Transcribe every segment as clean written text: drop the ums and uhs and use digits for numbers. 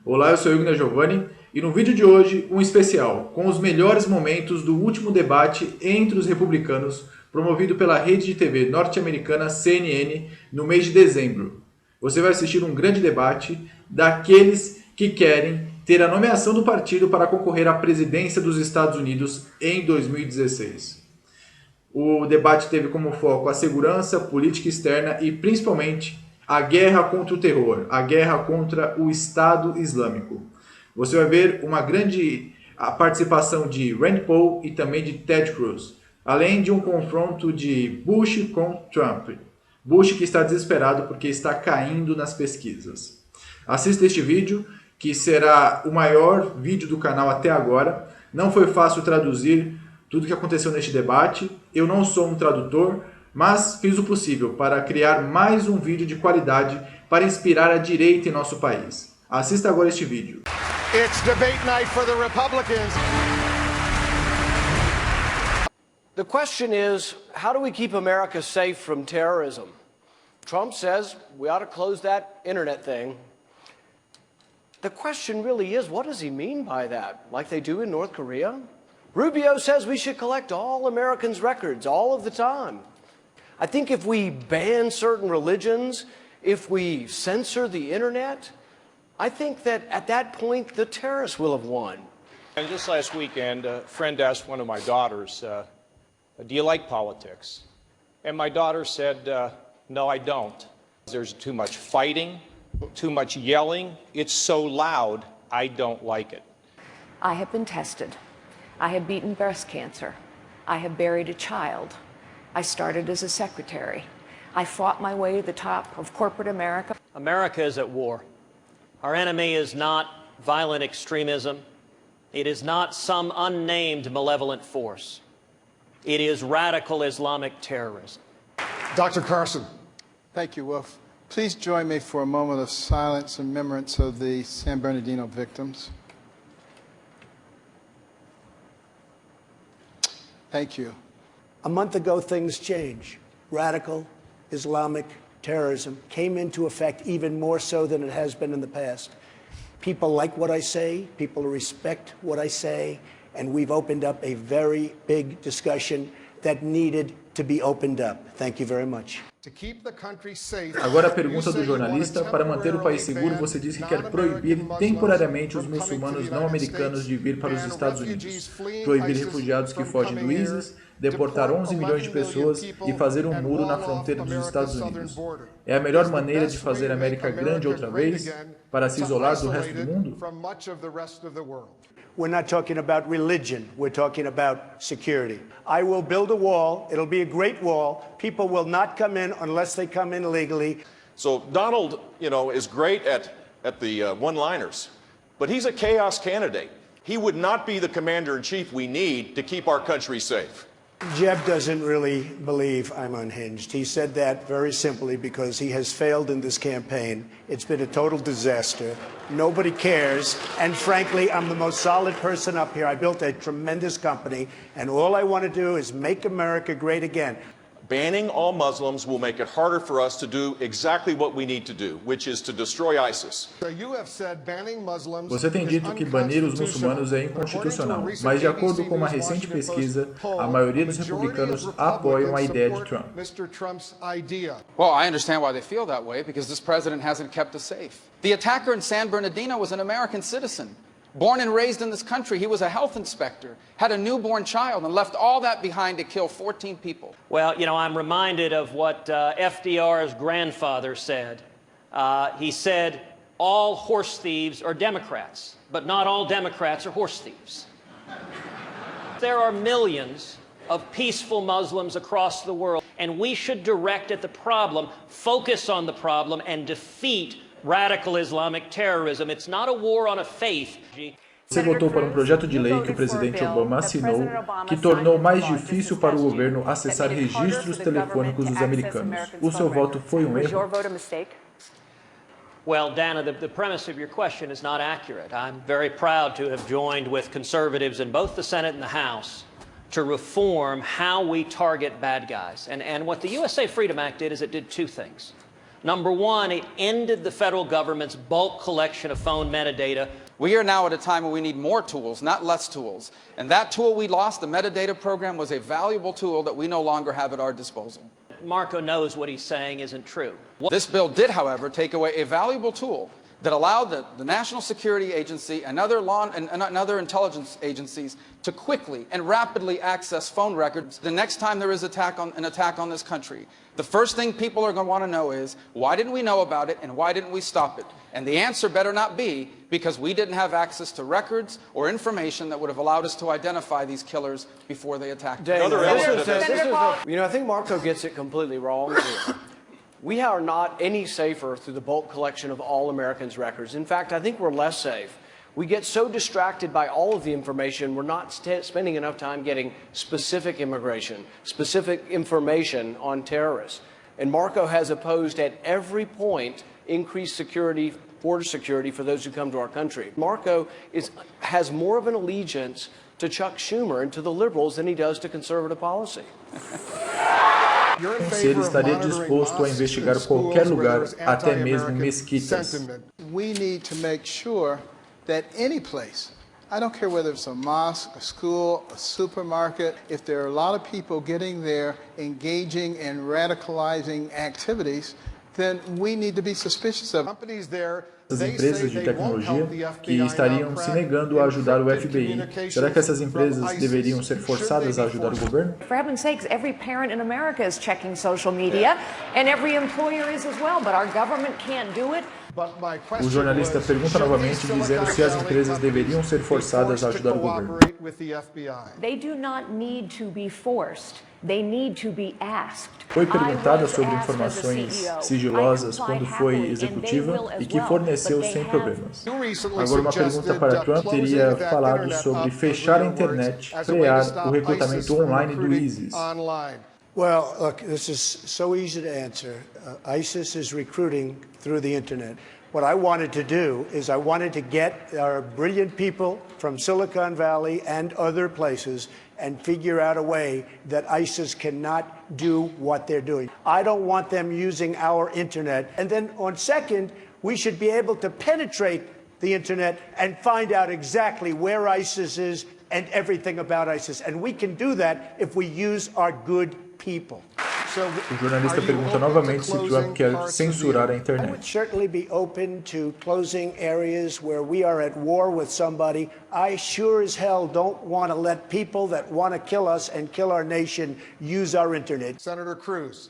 Olá, eu sou ILLGNER e no vídeo de hoje um especial com os melhores momentos do último debate entre os republicanos promovido pela rede de TV norte-americana CNN no mês de dezembro. Você vai assistir um grande debate daqueles que querem ter a nomeação do partido para concorrer à presidência dos Estados Unidos em 2016. O debate teve como foco a segurança, política externa e principalmente a guerra contra o terror, a guerra contra o Estado Islâmico. Você vai ver a participação de Rand Paul e também de Ted Cruz, além de um confronto de Bush com Trump. Bush que está desesperado porque está caindo nas pesquisas. Assista este vídeo, que será o maior vídeo do canal até agora. Não foi fácil traduzir tudo o que aconteceu neste debate. Eu não sou um tradutor, mas fiz o possível para criar mais um vídeo de qualidade para inspirar a direita em nosso país. Assista agora este vídeo. It's debate night for the Republicans. The question is, how do we keep America safe from terrorism? Trump says we ought to close that internet thing. The question really is, what does he mean by that? Like they do in North Korea? Rubio says we should collect all Americans' records all of the time. I think if we ban certain religions, if we censor the internet, I think that at that point the terrorists will have won. And just last weekend, a friend asked one of my daughters, do you like politics? And my daughter said, no, I don't. There's too much fighting, too much yelling. It's so loud, I don't like it. I have been tested. I have beaten breast cancer. I have buried a child. I started as a secretary. I fought my way to the top of corporate America. America is at war. Our enemy is not violent extremism. It is not some unnamed malevolent force. It is radical Islamic terrorism. Dr. Carson. Thank you, Wolf. Please join me for a moment of silence in remembrance of the San Bernardino victims. Thank you. A month ago, things changed. Radical Islamic terrorism came into effect even more so than it has been in the past. People like what I say, people respect what I say, and we've opened up a very big discussion that needed to be opened up. Thank you very much. Agora a pergunta do jornalista: para manter o país seguro, você diz que quer proibir temporariamente os muçulmanos não americanos de vir para os Estados Unidos, proibir refugiados que fogem do ISIS, deportar 11 milhões de pessoas e fazer um muro na fronteira dos Estados Unidos. É a melhor maneira de fazer a América grande outra vez, para se isolar do resto do mundo? We're not talking about religion. We're talking about security. I will build a wall. It'll be a great wall. People will not come in unless they come in legally. So Donald, is great at the one-liners, but he's a chaos candidate. He would not be the commander-in-chief we need to keep our country safe. Jeb doesn't really believe I'm unhinged. He said that very simply because he has failed in this campaign. It's been a total disaster. Nobody cares. And frankly, I'm the most solid person up here. I built a tremendous company, and all I want to do is make America great again. Banning all Muslims will make it harder for us to do exactly what we need to do, which is to destroy ISIS. Você tem dito que banir os muçulmanos é inconstitucional, mas de acordo com uma recente pesquisa, a maioria dos republicanos apoiam a ideia de Trump. Well, I understand why they feel that way, because this president hasn't kept us safe. The attacker in San Bernardino was an American citizen. Born and raised in this country, he was a health inspector, had a newborn child, and left all that behind to kill 14 people. Well, I'm reminded of what FDR's grandfather said. He said, all horse thieves are Democrats, but not all Democrats are horse thieves. There are millions of peaceful Muslims across the world, and we should direct at the problem, focus on the problem, and defeat radical Islamic terrorism. It's not a war on a faith. Você votou para um projeto de lei que o presidente Obama assinou, que tornou mais difícil para o governo acessar registros telefônicos dos americanos. O seu voto foi um erro? Well, Dana, the premise of your question is not accurate. I'm very proud to have joined with conservatives in both the Senate and the House to reform how we target bad guys. And what the USA Freedom Act did is it did two things. Number one, it ended the federal government's bulk collection of phone metadata. We are now at a time where we need more tools, not less tools. And that tool we lost, the metadata program, was a valuable tool that we no longer have at our disposal. Marco knows what he's saying isn't true. This bill did, however, take away a valuable tool that allowed the National Security Agency and other intelligence agencies to quickly and rapidly access phone records the next time there is an attack on this country. The first thing people are going to want to know is, why didn't we know about it and why didn't we stop it? And the answer better not be because we didn't have access to records or information that would have allowed us to identify these killers before they attacked us. I think Marco gets it completely wrong here. We are not any safer through the bulk collection of all Americans' records. In fact, I think we're less safe. We get so distracted by all of the information, we're not spending enough time getting specific information on terrorists. And Marco has opposed at every point increased security, border security for those who come to our country. Marco has more of an allegiance to Chuck Schumer and to the liberals than he does to conservative policy. Se ele estaria disposto a investigar qualquer lugar, até mesmo mesquitas. We need to make sure that any place, I don't care whether it's a mosque, a school, a supermarket, if there are a lot of people getting there, engaging in radicalizing activities, then we need to be suspicious of companies there. Essas empresas de tecnologia que estariam se negando a ajudar o FBI. Será que essas empresas deveriam ser forçadas a ajudar o governo? For heaven's sakes, every parent in America is checking social media, and every employer is as well, but our government can't do it. O jornalista pergunta novamente, dizendo se as empresas deveriam ser forçadas a ajudar o governo. They do not need to be forced. They need to be asked. Foi perguntada sobre informações sigilosas quando foi executiva e que forneceu sem problemas. Agora, uma pergunta para Trump teria falado sobre fechar a internet, frear o recrutamento online do ISIS. Well, look, this is so easy to answer. ISIS is recruiting through the internet. What I wanted to do is I wanted to get our brilliant people from Silicon Valley and other places and figure out a way that ISIS cannot do what they're doing. I don't want them using our internet. And then on second, we should be able to penetrate the internet and find out exactly where ISIS is and everything about ISIS. And we can do that if we use our good people. O jornalista pergunta novamente se Trump quer censurar a I internet. would certainly be open to closing areas where we are at war with somebody. I sure as hell don't want to let people that want to kill us and kill our nation use our internet. Senator Cruz.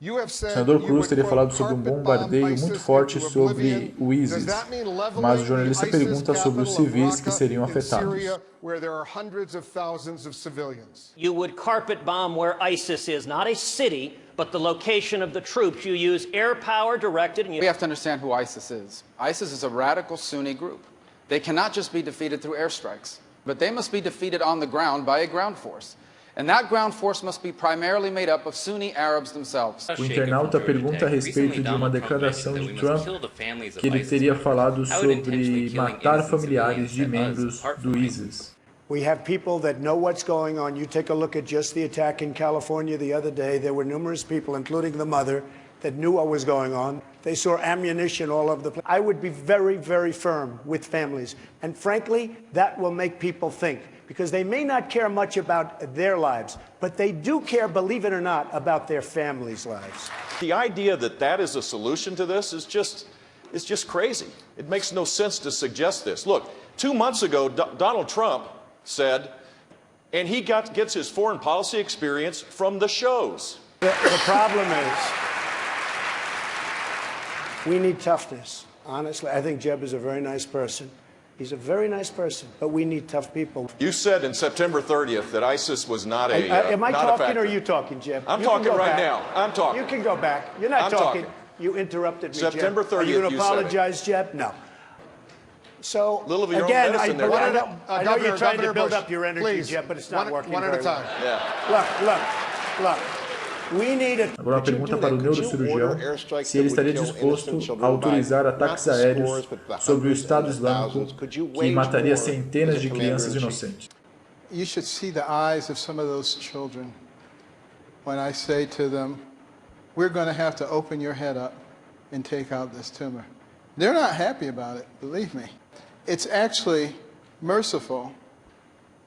O senador Cruz teria falado sobre um bombardeio muito forte sobre o ISIS, mas o jornalista pergunta sobre os civis que seriam afetados. You would carpet bomb where ISIS is, not a city, but the location of the troops. You use air power directed. We have to understand who ISIS is. ISIS is a radical Sunni group. They cannot just be defeated through airstrikes, but they must be defeated on the ground by a ground force. And that ground force must be primarily made up of Sunni Arabs themselves. O internauta pergunta a respeito de uma declaração de Trump que ele teria falado sobre matar familiares de membros do ISIS. We have people that know what's going on. You take a look at just the attack in California the other day. There were numerous people, including the mother, that knew what was going on. They saw ammunition all over the place. I would be very, very firm with families. And frankly, that will make people think. Because they may not care much about their lives, but they do care, believe it or not, about their families' lives. The idea that that is a solution to this is just crazy. It makes no sense to suggest this. Look, 2 months ago, Donald Trump said, and he gets his foreign policy experience from the shows. The problem is, we need toughness. Honestly, I think Jeb is a very nice person. He's a very nice person, but we need tough people. You said in September 30th that ISIS was not a Am I talking or are you talking, Jeb? I'm talking right now. I'm talking. You can go back. You're not talking. You interrupted me, September 30th, Are you going to you said apologize, Jeb? No. So, Little of your own again, medicine there. I know you're trying to build up your energy, please, Jeb, but it's not working one at a very time. well. Look. We need a... Agora uma pergunta para o neurocirurgião se ele estaria disposto a autorizar ataques aéreos sobre o Estado Islâmico que mataria centenas de crianças inocentes. You should see the eyes of some of those children when I say to them, we're going to have to open your head up. and take out this tumor. They're not happy about it, believe me. It's actually merciful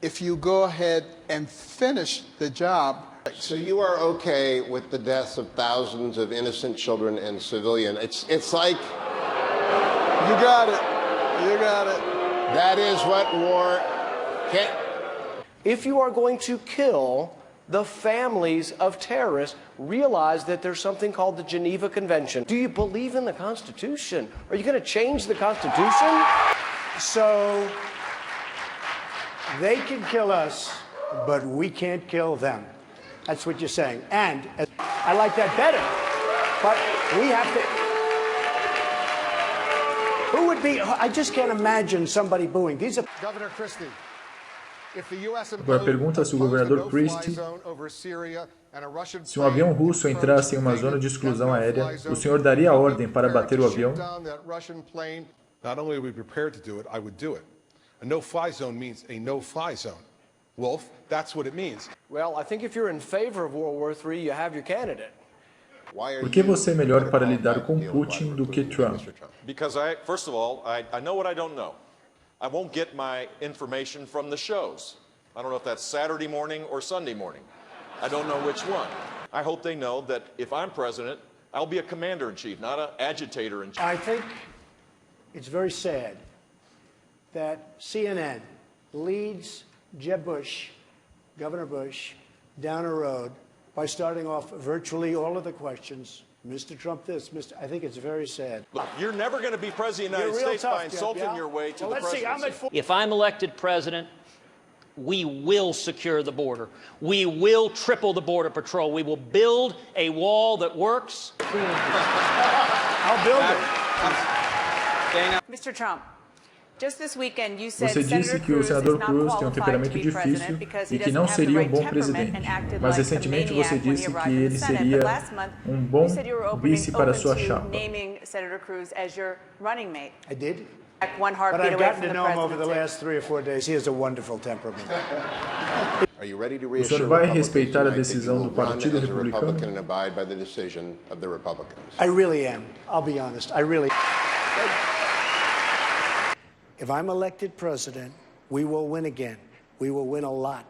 if you go ahead and finish the job. So you are okay with the deaths of thousands of innocent children and civilians? It's like... You got it. You got it. That is what war can't... If you are going to kill the families of terrorists, realize that there's something called the Geneva Convention. Do you believe in the Constitution? Are you going to change the Constitution? So they can kill us, but we can't kill them. That's what you're saying. And I like that better, but we have to... Who would be... I just can't imagine somebody booing. These are... Governor Christie. Agora pergunta se o governador Christie, se um avião russo entrasse em uma zona de exclusão aérea, o senhor daria a ordem para bater o avião? Not only are we prepared to do it, I would do it. A no-fly zone means a no-fly zone. Wolf, that's what it means. Well, I think if you're in favor of World War III, you have your candidate. Por que você é melhor para lidar com Putin do que Trump? Because first of all, I know what I don't know. I won't get my information from the shows. I don't know if that's Saturday morning or Sunday morning. I don't know which one. I hope they know that if I'm president, I'll be a commander-in-chief, not an agitator-in-chief. I think it's very sad that CNN leads Jeb Bush, Governor Bush, down a road by starting off virtually all of the questions. Mr. Trump this, I think it's very sad. Look, you're never going to be president of the United States by insulting your way to the presidency. If I'm elected president, we will secure the border. We will triple the border patrol. We will build a wall that works. I'll build it. Mr. Trump, just this weekend you said Você disse que o senador Cruz tem um temperamento difícil e que não seria um bom presidente. Mas recentemente você disse que ele seria um bom vice para sua chapa. I did. But I've gotten to know him over the last 3 or 4 days. He has a wonderful temperament. O senhor vai respeitar a decisão do Partido Republicano? I really am. I'll be honest. I really... If I'm elected president, we will win again. We will win a lot.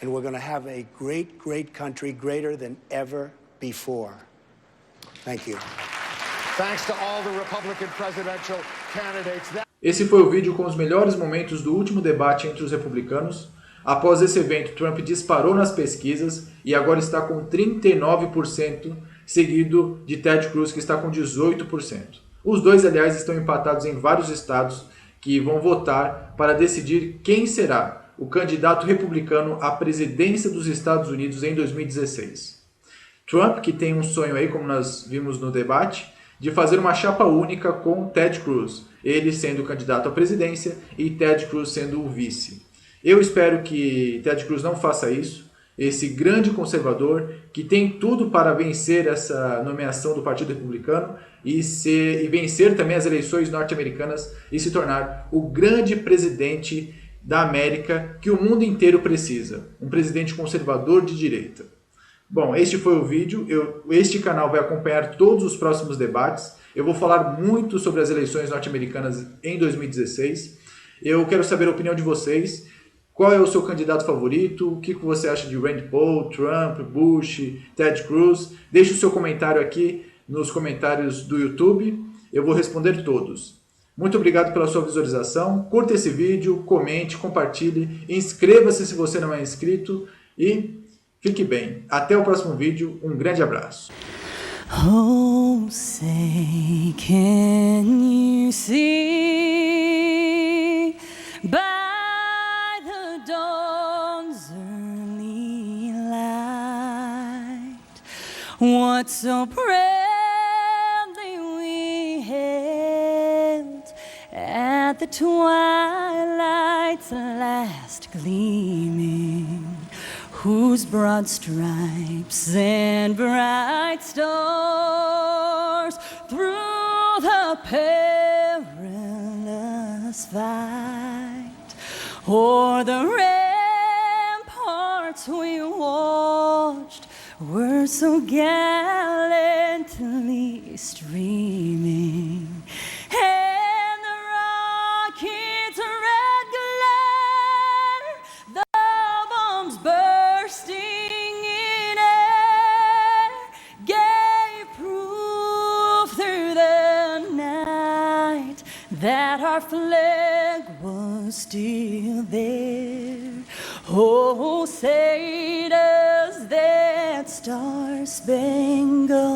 And we're going to have a great, great country, greater than ever before. Thank you. Thanks to all the Republican presidential candidates. Esse foi o vídeo com os melhores momentos do último debate entre os republicanos. Após esse evento, Trump disparou nas pesquisas e agora está com 39%, seguido de Ted Cruz, que está com 18%. Os dois, aliás, estão empatados em vários estados que vão votar para decidir quem será o candidato republicano à presidência dos Estados Unidos em 2016. Trump, que tem um sonho aí, como nós vimos no debate, de fazer uma chapa única com Ted Cruz, ele sendo o candidato à presidência e Ted Cruz sendo o vice. Eu espero que Ted Cruz não faça isso, esse grande conservador que tem tudo para vencer essa nomeação do Partido Republicano e vencer também as eleições norte-americanas e se tornar o grande presidente da América que o mundo inteiro precisa, um presidente conservador de direita. Bom, este foi o vídeo. Este canal vai acompanhar todos os próximos debates. Eu vou falar muito sobre as eleições norte-americanas em 2016. Eu quero saber a opinião de vocês. Qual é o seu candidato favorito? O que você acha de Rand Paul, Trump, Bush, Ted Cruz? Deixe o seu comentário aqui nos comentários do YouTube. Eu vou responder todos. Muito obrigado pela sua visualização. Curta esse vídeo, comente, compartilhe, inscreva-se se você não é inscrito e fique bem. Até o próximo vídeo. Um grande abraço. Oh, say, can you see by the dawn's early light what so proudly we hailed at the twilight's last gleaming, whose broad stripes and bright stars through the perilous fight o'er the ramparts we watched were so gallant least dreaming. And the rocket's red glare, the bombs bursting in air, gave proof through the night that our flag was still there. Oh, say does that star-spangled